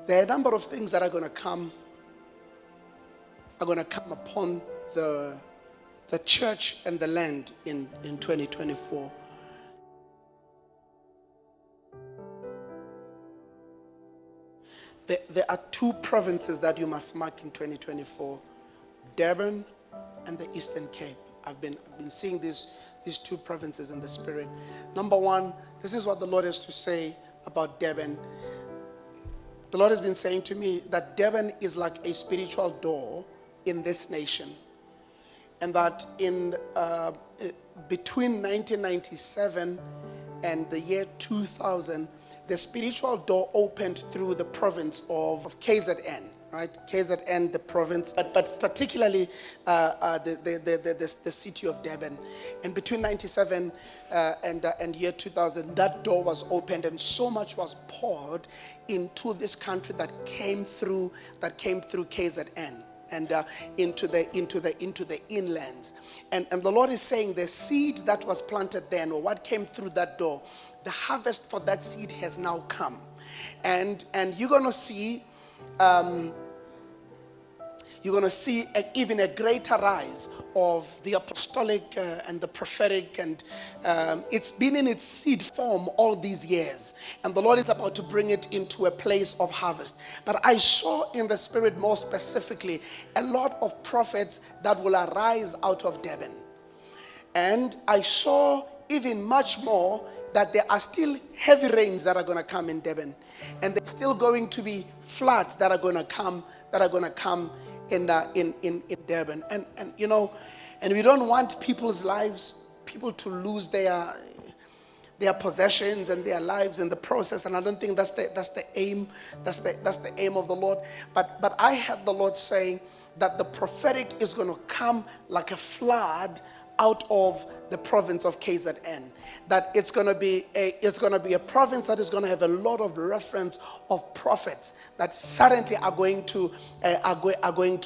There are a number of things that are going to come upon the church and the land in 2024. There are two provinces that you must mark in 2024: Durban and the Eastern Cape. I've been seeing these two provinces in the spirit. Number one, this is what the Lord has to say about Durban. The Lord has been saying to me that Durban is like a spiritual door in this nation, and that in between 1997 and the year 2000, the spiritual door opened through the province of KZN, right? KZN, the province, but particularly the city of Durban. And between 97 and year 2000, that door was opened, and so much was poured into this country that came through KZN. And into the inlands, and the Lord is saying the seed that was planted then, or what came through that door, the harvest for that seed has now come, and you're going to see even a greater rise of the apostolic and the prophetic, and it's been in its seed form all these years, and the Lord is about to bring it into a place of harvest. But I saw in the spirit, more specifically, a lot of prophets that will arise out of Durban, and I saw even much more that there are still heavy rains that are going to come in Durban, and there's still going to be floods that are going to come in Durban, and you know, and we don't want people to lose their possessions and their lives in the process, and I don't think that's the aim of the Lord. But I heard the Lord saying that the prophetic is going to come like a flood out of the province of KZN. That it's going to be a province that is going to have a lot of reference of prophets that suddenly are going to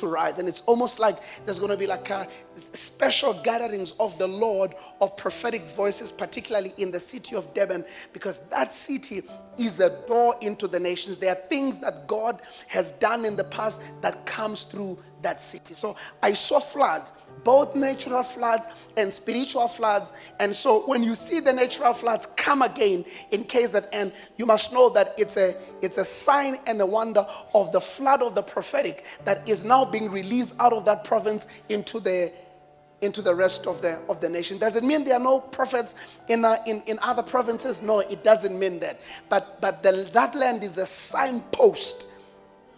rise, and it's almost like there's going to be like a special gatherings of the Lord of prophetic voices, particularly in the city of Durban, because that city is a door into the nations. There are things that God has done in the past that comes through that city. So I saw floods, both natural floods and spiritual floods. And so when you see the natural floods come again in KZN, you must know that it's a sign and a wonder of the flood of the prophetic that is now being released out of that province into the rest of the nation. Does it mean there are no prophets in other provinces? No, it doesn't mean that. But that land is a signpost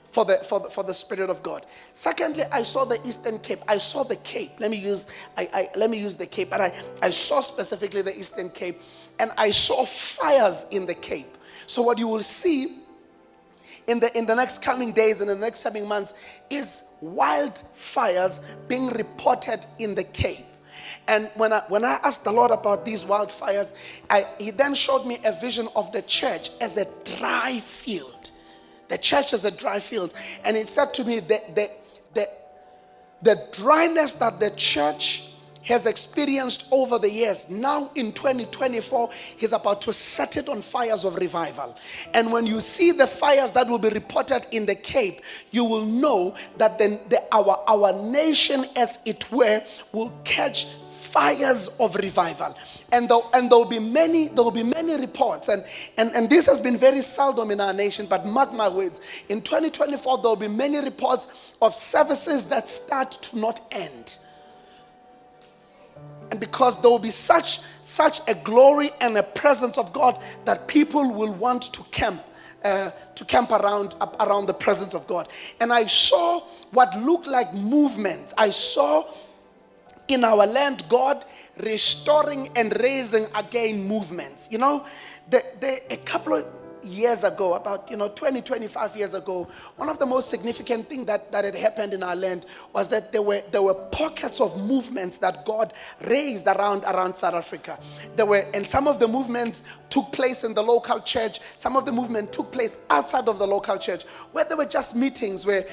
for the Spirit of God. Secondly, I saw the Eastern Cape. I saw the Cape. Let me use the Cape, but I saw specifically the Eastern Cape, and I saw fires in the Cape. So what you will see in the next coming days and in the next coming months is wildfires being reported in the Cape. And when I asked the Lord about these wildfires, He then showed me a vision of the church as a dry field. The church is a dry field. And He said to me that the dryness that the church has experienced over the years, now in 2024, He's about to set it on fires of revival. And when you see the fires that will be reported in the Cape, you will know that our nation, as it were, will catch fires of revival. And there will be many reports, and this has been very seldom in our nation, but mark my words, in 2024 there will be many reports of services that start to not end. And because there will be such a glory and a presence of God that people will want to camp around the presence of God. And I saw what looked like movement. I saw in our land God restoring and raising again movements. You know, a couple of years ago, about 25 years ago, one of the most significant things that had happened in our land was that there were pockets of movements that God raised around South Africa. And some of the movements took place in the local church. Some of the movement took place outside of the local church, where there were just meetings where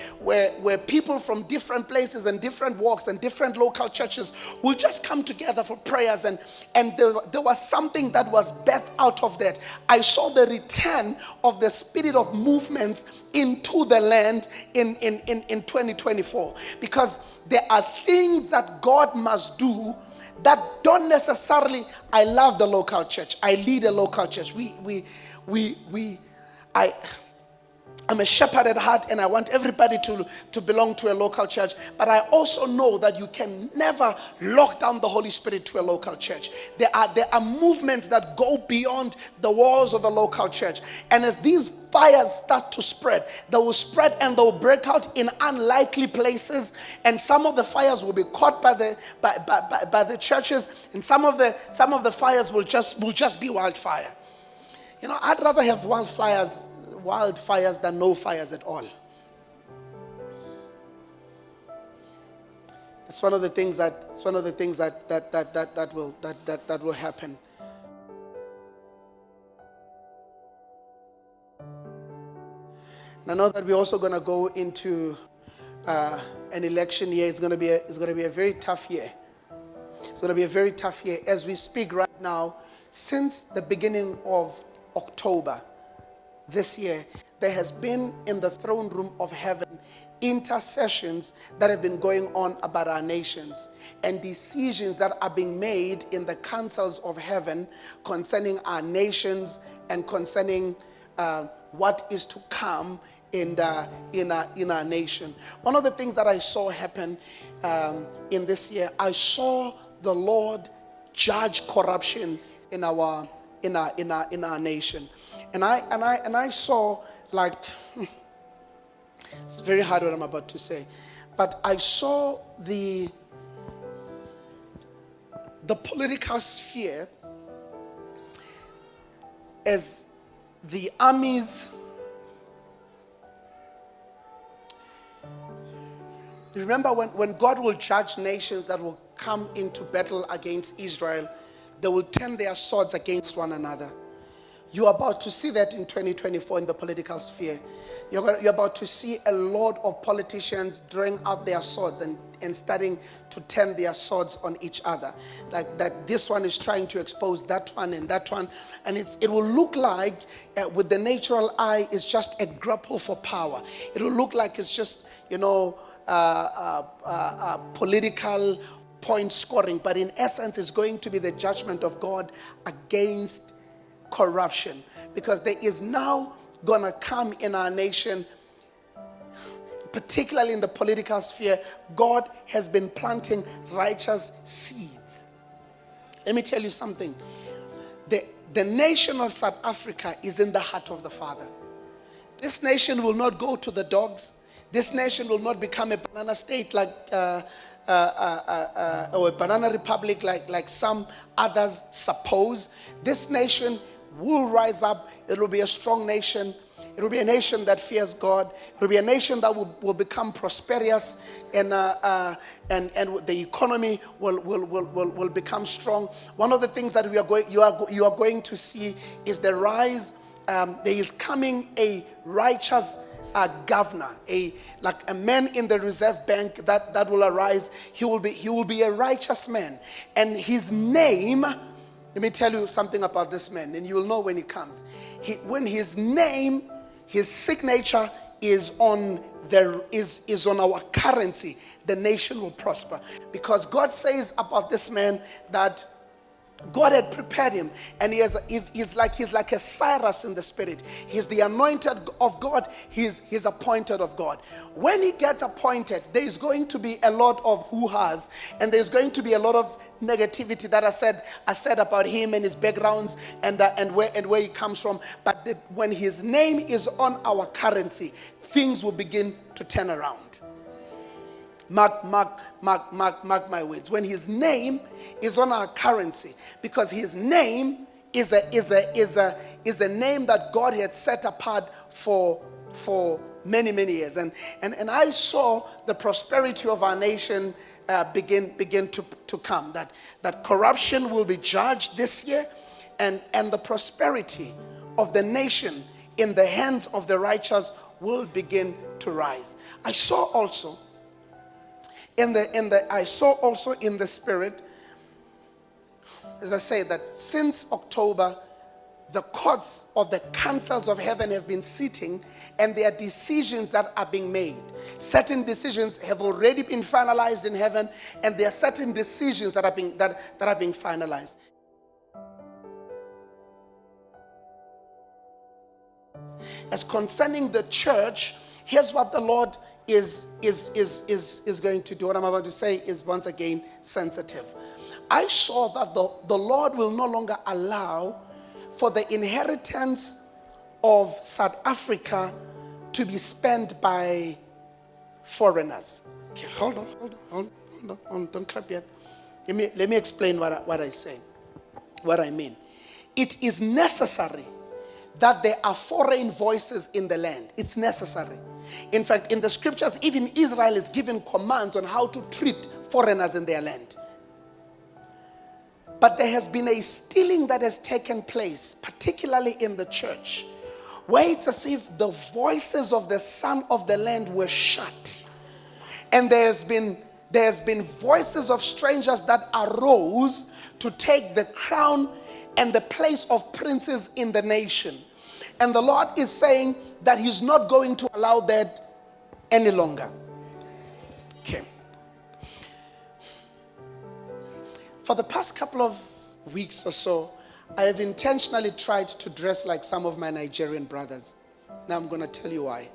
people from different places and different walks and different local churches will just come together for prayers, and there was something that was birthed out of that. I saw the return again of the spirit of movements into the land in 2024. Because there are things that God must do that don't necessarily. I love the local church. I lead a local church. I'm a shepherd at heart, and I want everybody to belong to a local church. But I also know that you can never lock down the Holy Spirit to a local church. There are movements that go beyond the walls of a local church. And as these fires start to spread, they will spread and they will break out in unlikely places. And some of the fires will be caught by the churches, and some of the fires will just be wildfire. I'd rather have wildfires than no fires at all. It's one of the things that will happen. And I know that we're also going to go into an election year. It's going to be a very tough year. It's going to be a very tough year. As we speak right now, since the beginning of October this year, there has been in the throne room of heaven intercessions that have been going on about our nations, and decisions that are being made in the councils of heaven concerning our nations and concerning what is to come in our nation. One of the things that I saw happen in this year, I saw the Lord judge corruption in our nation. And I saw, like, it's very hard what I'm about to say, but I saw the political sphere as the armies. Remember when God will judge nations that will come into battle against Israel, they will turn their swords against one another. You're about to see that in 2024 in the political sphere. You're about to see a lot of politicians drawing out their swords and starting to turn their swords on each other. Like that, this one is trying to expose that one and that one. And it will look like, with the natural eye, it's just a grapple for power. It will look like it's just, political point scoring. But in essence, it's going to be the judgment of God against corruption, because there is now gonna come in our nation, particularly in the political sphere, God has been planting righteous seeds. Let me tell you something. The nation of South Africa is in the heart of the Father. This nation will not go to the dogs. This nation will not become a banana state or a banana republic like some others suppose. This nation will rise up. It will be a strong nation. It will be a nation that fears God. It will be a nation that will become prosperous, and the economy will become strong. One of the things that you are going to see is the rise. There is coming a righteous governor, like a man in the Rosebank that will arise. He will be a righteous man, and his name. Let me tell you something about this man, and you will know when he comes. When his name, his signature is on our currency, the nation will prosper. Because God says about this man that God had prepared him, and he's like a Cyrus in the spirit. He's the anointed of God. He's appointed of God. When he gets appointed, there is going to be a lot of hoo-has, and there's going to be a lot of negativity that I said about him and his backgrounds and where he comes from. But when his name is on our currency, things will begin to turn around. Mark my words. When his name is on our currency, because his name is a name that God had set apart for many years, and I saw the prosperity of our nation begin to come. That corruption will be judged this year, and the prosperity of the nation in the hands of the righteous will begin to rise. I saw also in the spirit, as I say, that since October, the courts or the councils of heaven have been sitting, and there are decisions that are being made. Certain decisions have already been finalized in heaven, and there are certain decisions that are being finalized. As concerning the church, here's what the Lord is going to do. What I'm about to say is once again sensitive. I saw that the Lord will no longer allow for the inheritance of South Africa to be spent by foreigners. Okay, hold on, don't clap yet. Let me explain what I say, what I mean. It is necessary that there are foreign voices in the land. It's necessary. In fact, in the scriptures, even Israel is given commands on how to treat foreigners in their land. But there has been a stealing that has taken place, particularly in the church, where it's as if the voices of the son of the land were shut. And there's been voices of strangers that arose to take the crown and the place of princes in the nation. And the Lord is saying that He's not going to allow that any longer. Okay. For the past couple of weeks or so, I have intentionally tried to dress like some of my Nigerian brothers. Now I'm going to tell you why.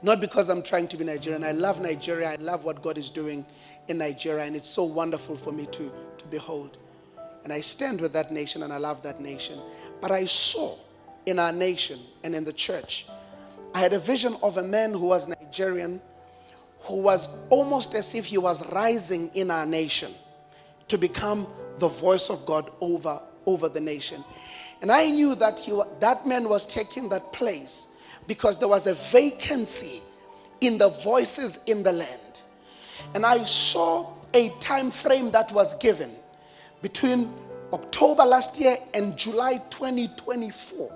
Not because I'm trying to be Nigerian. I love Nigeria. I love what God is doing in Nigeria, and it's so wonderful for me to behold. And I stand with that nation, and I love that nation. But I saw in our nation and in the church, I had a vision of a man who was Nigerian, who was almost as if he was rising in our nation to become the voice of God over the nation. And I knew that that man was taking that place because there was a vacancy in the voices in the land. And I saw a time frame that was given between October last year and July 2024,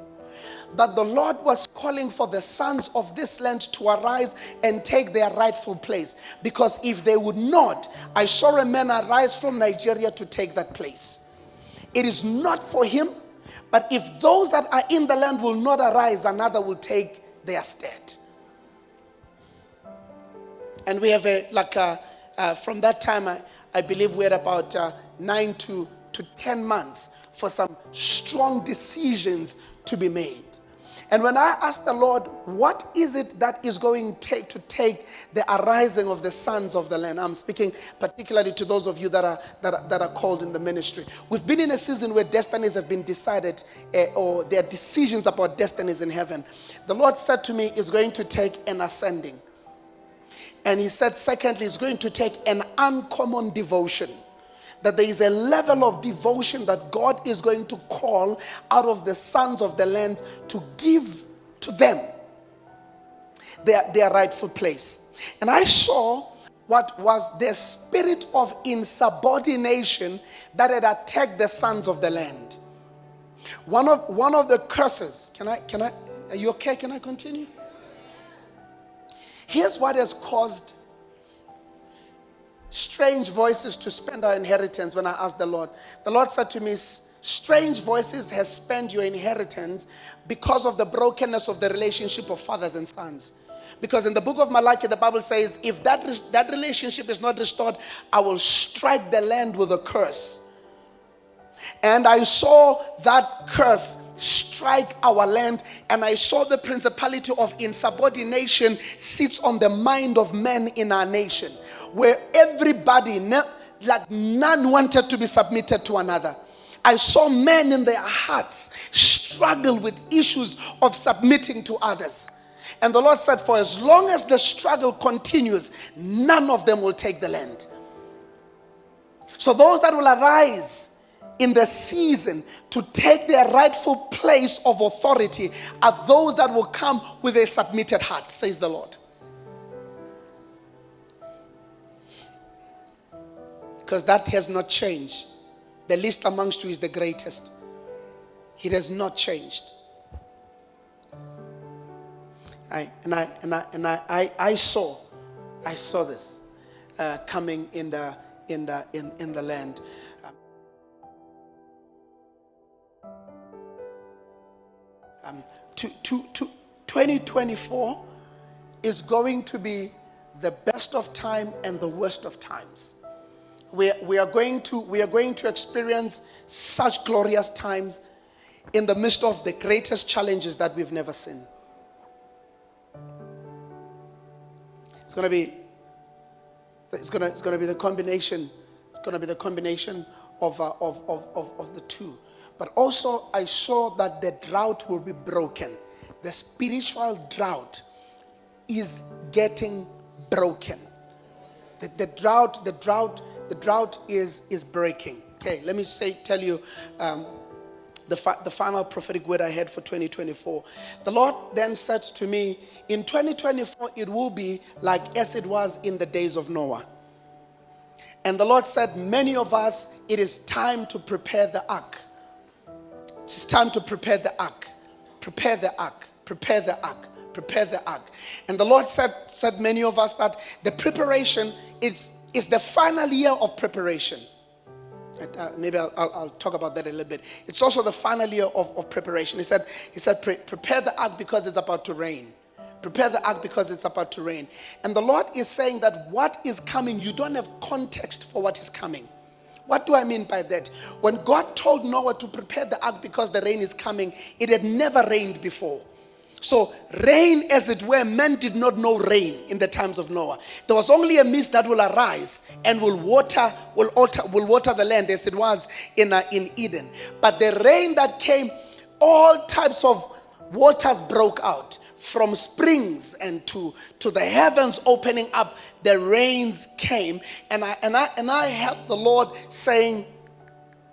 that the Lord was calling for the sons of this land to arise and take their rightful place. Because if they would not, I saw a man arise from Nigeria to take that place. It is not for him, but if those that are in the land will not arise, another will take their stead. And we have from that time, I believe we had about 9 to 10 months for some strong decisions to be made. And when I asked the Lord, what is it that is going to take the arising of the sons of the land? I'm speaking particularly to those of you that are called in the ministry. We've been in a season where destinies have been decided, or there are decisions about destinies in heaven. The Lord said to me, it's going to take an ascending. And He said, secondly, it's going to take an uncommon devotion. That there is a level of devotion that God is going to call out of the sons of the land to give to them their rightful place. And I saw what was the spirit of insubordination that had attacked the sons of the land. One of the curses. Are you okay? Can I continue? Here's what has caused strange voices to spend our inheritance. When I asked the Lord said to me, strange voices has spent your inheritance because of the brokenness of the relationship of fathers and sons. Because in the book of Malachi, the Bible says, if that relationship is not restored, I will strike the land with a curse. And I saw that curse strike our land, and I saw the principality of insubordination sits on the mind of men in our nation, where everybody, like none wanted to be submitted to another. I saw men in their hearts struggle with issues of submitting to others. And the Lord said, for as long as the struggle continues, none of them will take the land. So those that will arise in the season to take their rightful place of authority are those that will come with a submitted heart, says the Lord. Because that has not changed. The least amongst you is the greatest. It has not changed. I saw this coming in the land. to 2024 is going to be the best of time and the worst of times. We are going to experience such glorious times in the midst of the greatest challenges that we've never seen. It's going to be the combination. It's going to be the combination of the two. But also, I saw that the drought will be broken. The spiritual drought is getting broken. The drought is breaking. Okay, let me tell you the final prophetic word I had for 2024. The Lord then said to me, in 2024 it will be like as it was in the days of Noah. And the Lord said, many of us, it is time to prepare the ark. It's time to prepare the ark. Prepare the ark. Prepare the ark. Prepare the ark. And the Lord said many of us that the preparation is the final year of preparation. Maybe I'll talk about that a little bit. It's also the final year of preparation. He said, prepare the ark because it's about to rain. Prepare the ark because it's about to rain. And the Lord is saying that what is coming, you don't have context for what is coming. What do I mean by that? When God told Noah to prepare the ark because the rain is coming, it had never rained before. So rain, as it were, men did not know rain in the times of Noah. There was only a mist that will arise and will water the land as it was in Eden. But the rain that came, all types of waters broke out, from springs and to the heavens opening up. The rains came, and I heard the Lord saying,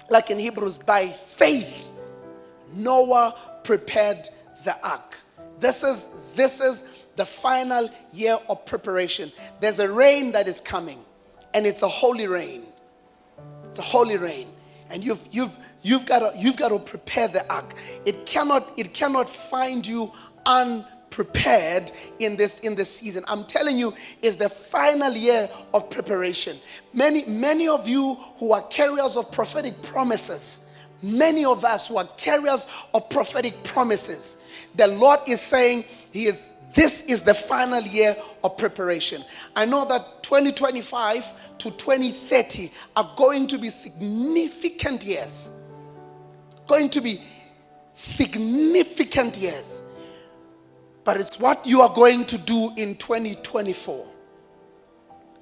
like in Hebrews, by faith Noah prepared the ark. This is the final year of preparation. There's a rain that is coming, and it's a holy rain. It's a holy rain, and you've got to prepare the ark. It cannot find you unprepared in this season. I'm telling you, it's the final year of preparation. Many of you who are carriers of prophetic promises. Many of us who are carriers of prophetic promises, the Lord is saying this is the final year of preparation. I know that 2025 to 2030 are going to be significant years. Going to be significant years. But it's what you are going to do in 2024.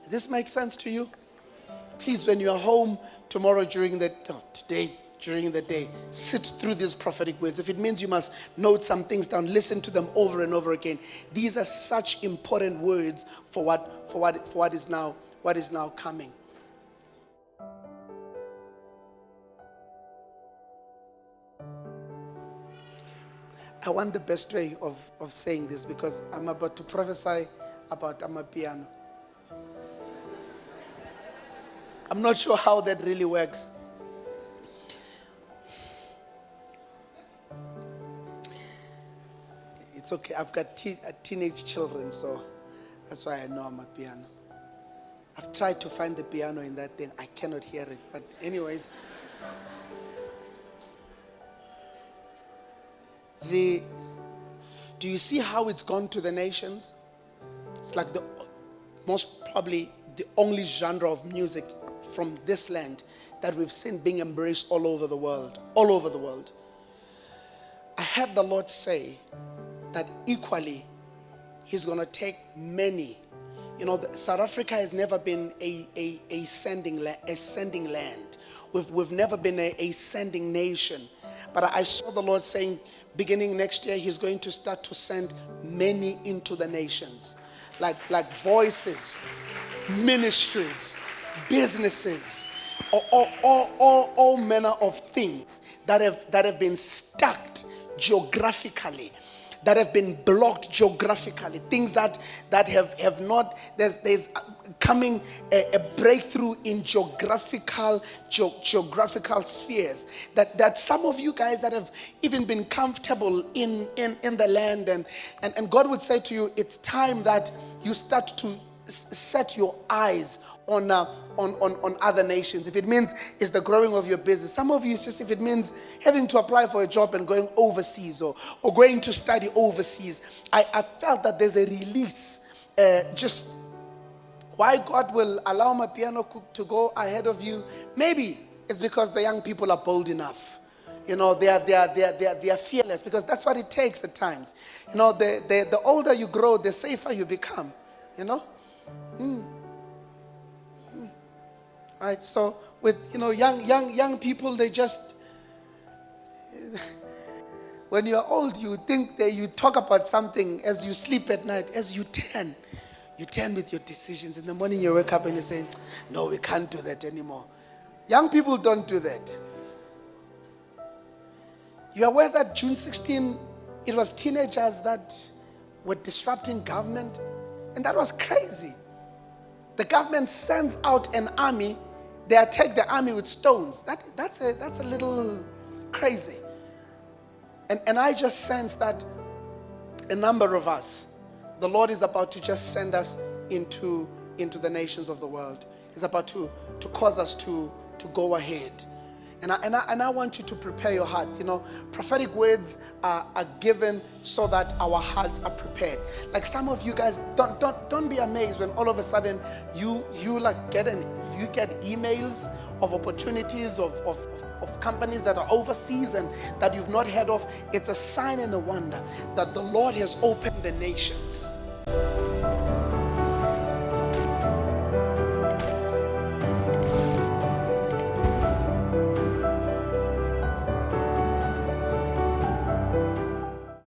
Does this make sense to you? Please, when you are home today, during the day, sit through these prophetic words. If it means you must note some things down, listen to them over and over again. These are such important words for what is now coming. I want the best way of saying this, because I'm about to prophesy about Amapiano. I'm not sure how that really works. It's okay. I've got teenage children, so that's why I know Amapiano. I've tried to find the piano in that thing. I cannot hear it. But anyways, do you see how it's gone to the nations? It's like most probably the only genre of music from this land that we've seen being embraced all over the world. All over the world. I heard the Lord say that equally He's going to take many. You know, South Africa has never been a sending land. We've never been a sending nation. But I saw the Lord saying, beginning next year, He's going to start to send many into the nations. Like voices, ministries, businesses, all manner of things that have been stuck geographically, that have been blocked geographically, things that have not, there's coming a breakthrough in geographical spheres, that some of you guys that have even been comfortable in the land, and God would say to you, it's time that you start set your eyes on other nations, if it means it's the growing of your business. Some of you, it's just if it means having to apply for a job and going overseas, or going to study overseas. I felt that there's a release. Just why God will allow Amapiano to go ahead of you, maybe it's because the young people are bold enough. They are fearless, because that's what it takes at times. The older you grow, the safer you become. Right? So with young people, they just, when you're old, you think that you talk about something as you sleep at night. As you turn with your decisions. In the morning you wake up and you're saying, no, we can't do that anymore. Young people don't do that. You are aware that June 16, it was teenagers that were disrupting government? And that was crazy. The government sends out an army, they attack the army with stones. That's a little crazy. And I just sense that a number of us, the Lord is about to just send us into the nations of the world. He's about to cause us to go ahead. And I want you to prepare your hearts. Prophetic words are given so that our hearts are prepared. Like some of you guys, don't be amazed when all of a sudden you get emails of opportunities of companies that are overseas and that you've not heard of. It's a sign and a wonder that the Lord has opened the nations.